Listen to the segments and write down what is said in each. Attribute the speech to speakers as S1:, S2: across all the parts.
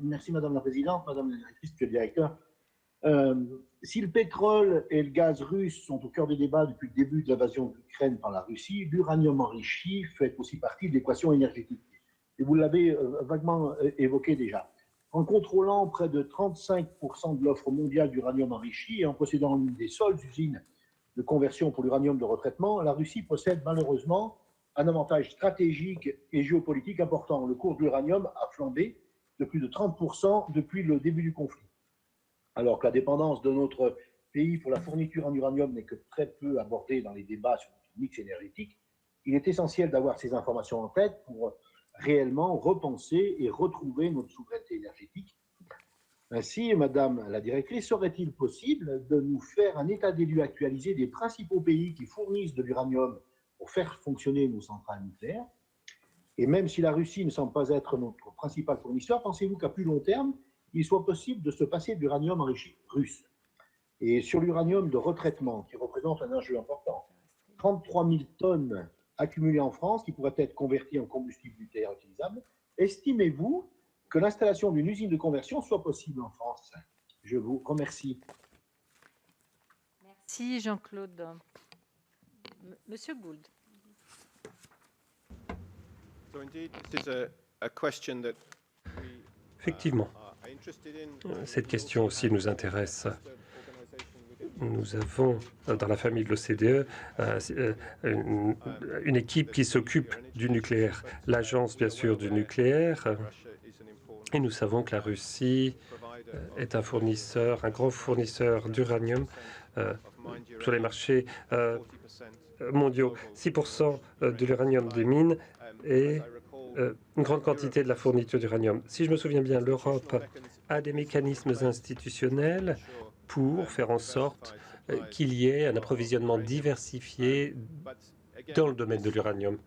S1: Merci Madame la Présidente, Madame la Directrice, Monsieur le Directeur. Si le pétrole et le gaz russe sont au cœur des débats depuis le début de l'invasion de l'Ukraine par la Russie, l'uranium enrichi fait aussi partie de l'équation énergétique. Et vous l'avez vaguement évoqué déjà. En contrôlant près de 35% de l'offre mondiale d'uranium enrichi et en possédant l'une des seules usines de conversion pour l'uranium de retraitement, la Russie possède malheureusement un avantage stratégique et géopolitique important. Le cours de l'uranium a flambé de plus de 30% depuis le début du conflit. Alors que la dépendance de notre pays pour la fourniture en uranium n'est que très peu abordée dans les débats sur notre mix énergétique, il est essentiel d'avoir ces informations en tête pour réellement repenser et retrouver notre souveraineté énergétique. Ainsi, Madame la Directrice, serait-il possible de nous faire un état des lieux actualisé des principaux pays qui fournissent de l'uranium pour faire fonctionner nos centrales nucléaires? Et même si la Russie ne semble pas être notre principal fournisseur, pensez-vous qu'à plus long terme, il soit possible de se passer de l'uranium enrichi russe? Et sur l'uranium de retraitement, qui représente un enjeu important, 33 000 tonnes accumulées en France qui pourraient être converties en combustible nucléaire utilisable, estimez-vous que l'installation d'une usine de conversion soit possible en France? Je vous remercie.
S2: Merci Jean-Claude. Monsieur Gould.
S3: Effectivement, cette question aussi nous intéresse. Nous avons dans la famille de l'OCDE une équipe qui s'occupe du nucléaire, l'agence bien sûr du nucléaire, et nous savons que la Russie est un fournisseur, un gros fournisseur d'uranium sur les marchés mondiaux. 6% de l'uranium des mines et une grande quantité de la fourniture d'uranium. Si je me souviens bien, l'Europe a des mécanismes institutionnels pour faire en sorte qu'il y ait un approvisionnement diversifié dans le domaine de l'uranium.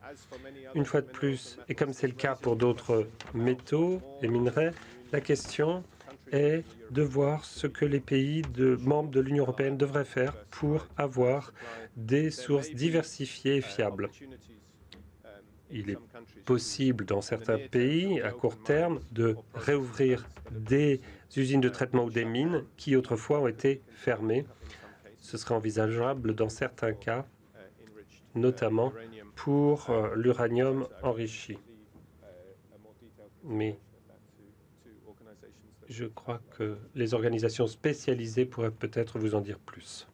S3: Une fois de plus, et comme c'est le cas pour d'autres métaux et minerais, la question est de voir ce que les pays membres de l'Union européenne devraient faire pour avoir des sources diversifiées et fiables. Il est possible dans certains pays, à court terme, de réouvrir des usines de traitement ou des mines qui autrefois ont été fermées. Ce serait envisageable dans certains cas, notamment pour l'uranium enrichi. Mais je crois que les organisations spécialisées pourraient peut-être vous en dire plus.